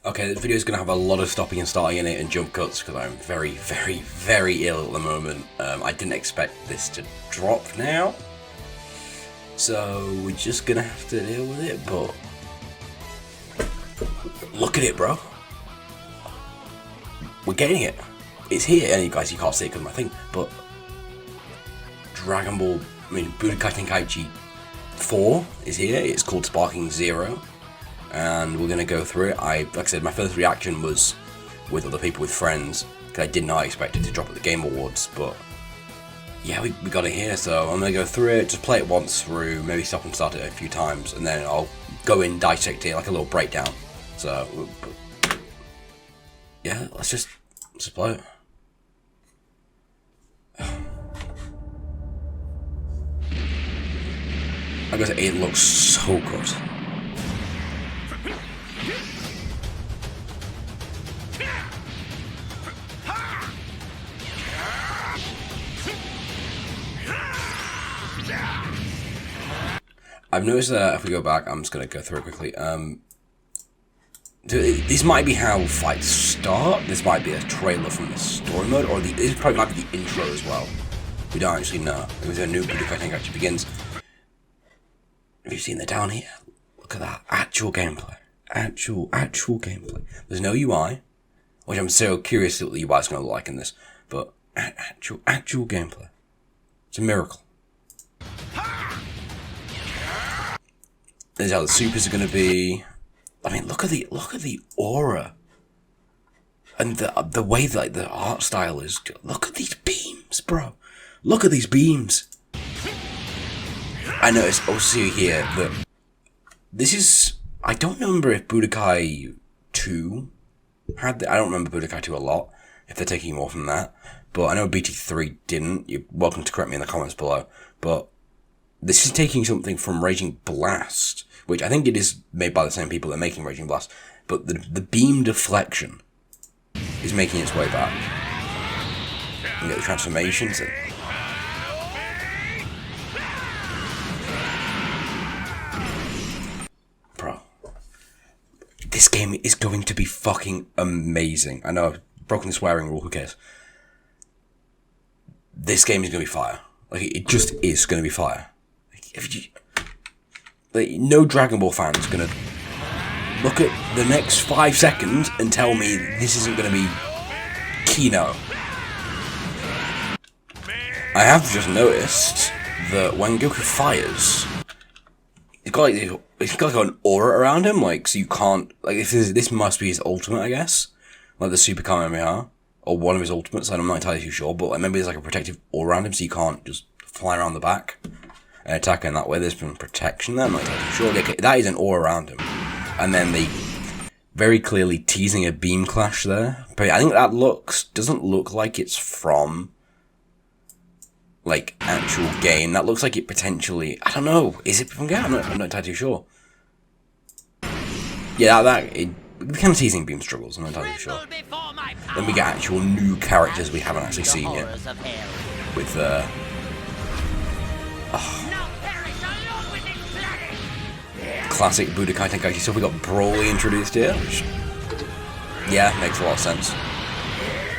Okay, this video is going to have a lot of stopping and starting in it and jump cuts because I'm very, very, very ill at the moment. I didn't expect this to drop now, so we're just going to have to deal with it, but look at it, bro. We're getting it. It's here, and you guys, you can't see it because of my thing, but Dragon Ball, Budokai Tenkaichi 4 is here. It's called Sparking Zero. And we're gonna go through it. Like I said, my first reaction was with other people, with friends, because I did not expect it to drop at the Game Awards, but yeah, we got it here, so I'm gonna go through it, just play it once through, maybe stop and start it a few times, and then I'll go in, dissect it, like a little breakdown. So, yeah, let's play it. I guess it looks so good. I've noticed that if we go back, I'm just going to go through it quickly. This might be how fights start. This might be a trailer from the story mode, or this probably might be the intro as well. We don't actually know. It was a new Budokai Tenkaichi begins. Have you seen the down here? Look at that. Actual gameplay. Actual gameplay. There's no UI, which I'm so curious what the UI is going to look like in this, but actual gameplay. It's a miracle. This is how the supers are going to be. I mean, look at the aura, and the way that, like, the art style is. Look at these beams, bro. Look at these beams. I noticed also here that this is. I don't remember if Budokai 2 had. I don't remember Budokai 2 a lot. If they're taking more from that, but I know BT3 didn't. You're welcome to correct me in the comments below, but. This is taking something from Raging Blast, which I think it is made by the same people that are making Raging Blast, but the beam deflection is making its way back. You get the transformations. Bro, this game is going to be fucking amazing. I know I've broken the swearing rule, who cares? This game is going to be fire. Like, it just is going to be fire. No Dragon Ball fan is going to look at the next 5 seconds and tell me this isn't going to be Kino. I have just noticed that when Goku fires, he's got like an aura around him, like, so you can't, like, if this must be his ultimate, I guess, like the Super Kamehameha, or one of his ultimates. I'm not entirely too sure, but like, maybe there's like a protective aura around him, so you can't just fly around the back and attack in that way. There's been protection there. I'm not entirely sure. Okay, that is an aura around him, and then they very clearly teasing a beam clash there. But I think that doesn't look like it's from like actual game. That looks like it potentially. I don't know. Is it from game? I'm not entirely too sure. Yeah, the kind of teasing beam struggles. I'm not entirely sure. Then we get actual new characters we haven't actually seen yet. With classic Budokai Tenkaichi stuff. We got Broly introduced here, which, yeah, makes a lot of sense.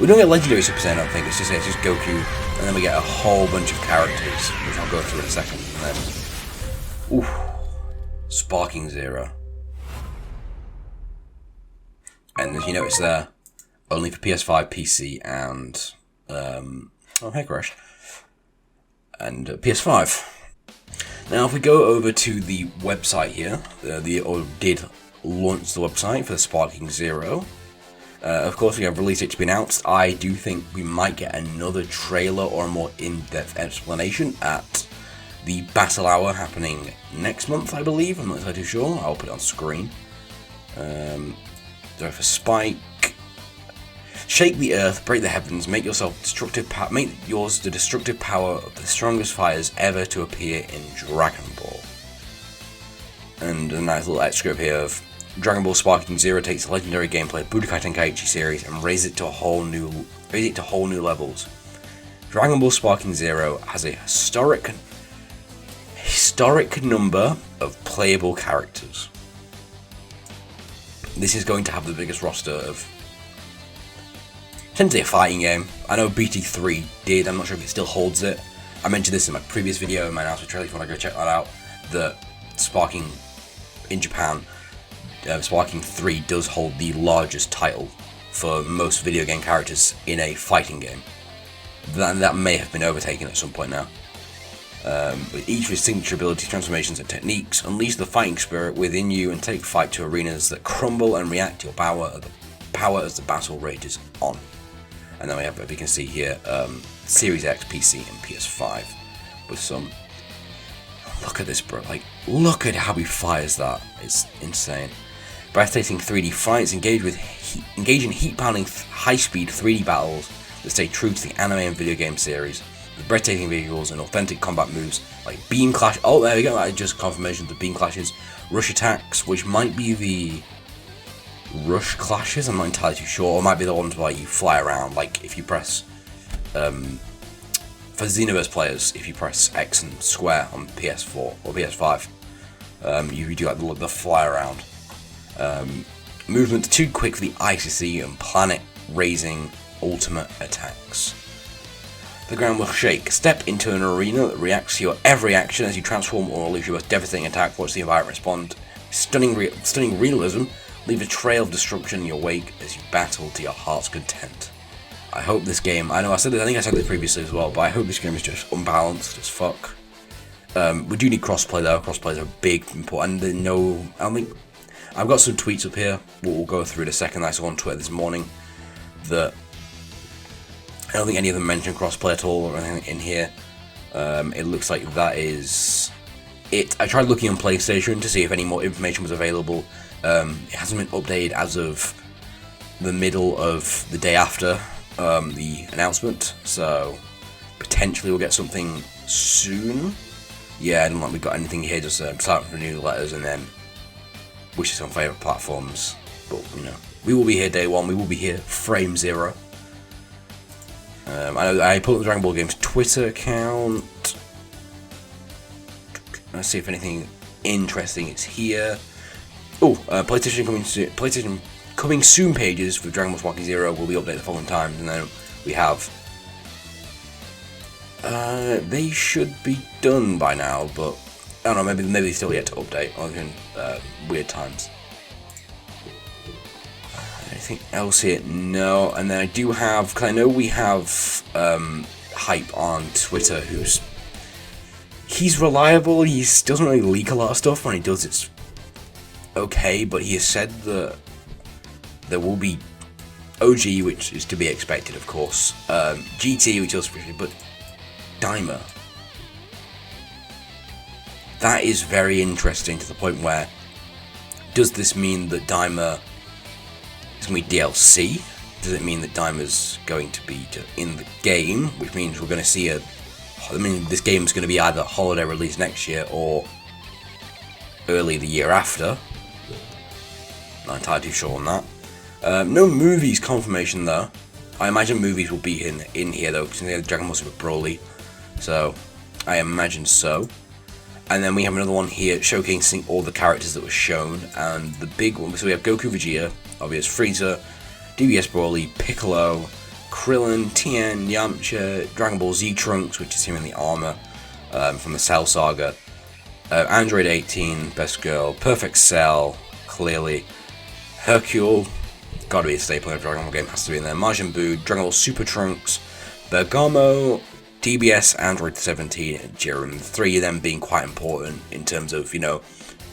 We don't get Legendary Super Saiyan, I don't think. It's just Goku, and then we get a whole bunch of characters, which I'll go through in a second. And then, Sparking Zero. And as you notice there, only for PS5, PC, and hey Crash, and PS5. Now, if we go over to the website here, did launch the website for the Sparking Zero. Of course, we have release date to be announced. I do think we might get another trailer or a more in-depth explanation at the Battle Hour happening next month, I believe. I'm not entirely too sure. I'll put it on screen. So for Spike, shake the earth, break the heavens, make yourself destructive power. Make yours the destructive power of the strongest fighters ever to appear in Dragon Ball. And a nice little excerpt here of Dragon Ball Sparking Zero takes the legendary gameplay of Budokai Tenkaichi series and raises it to whole new levels. Dragon Ball Sparking Zero has a historic number of playable characters. this is going to have the biggest roster of essentially a fighting game. I know BT3 did, I'm not sure if it still holds it. I mentioned this in my previous video in my announcement trailer if you want to go check that out, that Sparking in Japan, Sparking 3 does hold the largest title for most video game characters in a fighting game. That may have been overtaken at some point now. With each of his signature abilities, transformations and techniques, unleash the fighting spirit within you and take fight to arenas that crumble and react to your power as the battle rages on. And then we have, if you can see here, Series X, PC and PS5 with some... Look at this, bro. Like, look at how he fires that. It's insane. Breathtaking 3D fights, engage in heat-pounding, high-speed 3D battles that stay true to the anime and video game series, with breathtaking visuals and authentic combat moves like beam clash. Oh, there we go. I just confirmation of the beam clashes, rush attacks, which might be the rush clashes. I'm not entirely too sure. Or might be the ones where you fly around. Like if you press, for Xenoverse players, if you press X and square on PS4 or PS5, you do like the fly around. Movement too quick for the ICC and planet-raising ultimate attacks. The ground will shake. Step into an arena that reacts to your every action as you transform or unleash your most devastating attack. Watch the environment respond. Stunning realism. Leave a trail of destruction in your wake as you battle to your heart's content. I hope this game... I know I think I said this previously as well, but I hope this game is just unbalanced as fuck. We do need crossplay though. Crossplay is a big important. I don't think... I've got some tweets up here. We'll go through in a second. I saw on Twitter this morning that I don't think any of them mention crossplay at all or anything in here. It looks like that is it. I tried looking on PlayStation to see if any more information was available. It hasn't been updated as of the middle of the day after the announcement, so potentially we'll get something soon. Yeah, I don't think we've got anything here, just start with new letters and then wishes on favourite platforms. But, you know, we will be here day one, we will be here frame zero. I know I pulled up the Dragon Ball Games Twitter account. Let's see if anything interesting is here. Oh, PlayStation coming soon pages for Dragon Ball Sparking Zero will be updated the following times, and then we have. They should be done by now, but I don't know. Maybe they're still yet to update. Or in weird times. Anything else here? No. And then I do have, because I know we have Hype on Twitter, he's reliable. He doesn't really leak a lot of stuff. When he does, it's okay. But he has said that there will be OG, which is to be expected, of course. GT, which is but Daima. That is very interesting to the point where, does this mean that Daima is going to be DLC? Does it mean that Daima's going to be in the game, which means we're going to see this game's going to be either holiday release next year or early the year after. Not entirely too sure on that. No movies confirmation though. I imagine movies will be in here though, because they have Dragon Ball Super Broly. So, I imagine so. And then we have another one here showcasing all the characters that were shown. And the big one, so we have Goku Vegeta, obvious Frieza, DBS Broly, Piccolo, Krillin, Tien, Yamcha, Dragon Ball Z Trunks, which is him in the armor from the Cell Saga, Android 18, Best Girl, Perfect Cell, clearly, Hercule, gotta be a staple in a Dragon Ball game, has to be in there, Majin Buu, Dragon Ball Super Trunks, Bergamo, DBS, Android 17, and Jiren. The three of them being quite important in terms of, you know,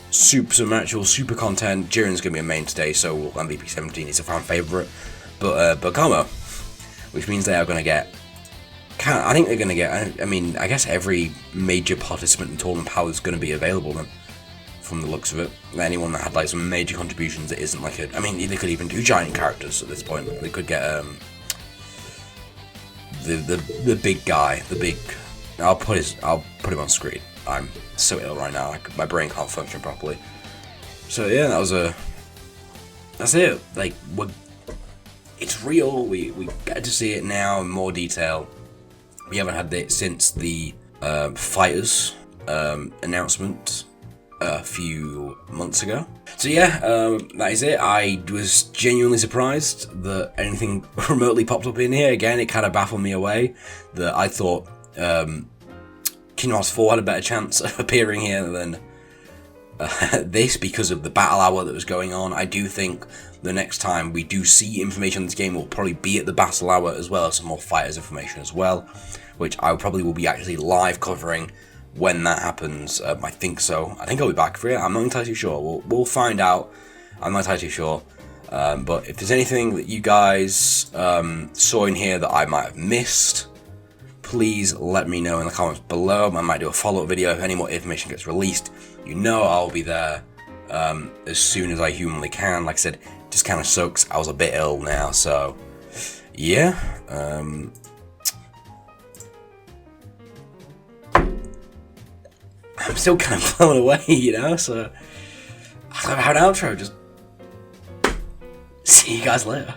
some actual super content. Jiren's going to be a mainstay, so MVP 17 is a fan favourite. But Bergamo, which means they are going to get, I think they're going to get, I mean, I guess every major participant in Tournament Power is going to be available then, from the looks of it. Anyone that had like some major contributions that isn't like I mean, they could even do giant characters at this point. They could get the big guy, I'll put him on screen. I'm so ill right now, my brain can't function properly. So yeah, that's it. Like, it's real. We get to see it now in more detail. We haven't had it since the Fighters announcement a few months ago. So yeah, that is it. I was genuinely surprised that anything remotely popped up in here. Again, it kind of baffled me away that I thought Kingdom Hearts 4 had a better chance of appearing here than this because of the battle hour that was going on. I do think the next time we do see information on this game will probably be at the battle hour, as well as some more fighters information as well, which I probably will be actually live covering when that happens. I think so. I think I'll be back for it. I'm not entirely sure. We'll find out. I'm not entirely sure. But if there's anything that you guys saw in here that I might have missed, please let me know in the comments below. I might do a follow-up video if any more information gets released. You know I'll be there as soon as I humanly can. Like I said, it just kind of sucks. I was a bit ill now, so yeah. I'm still kind of blown away, you know, so I don't have an outro. Just see you guys later.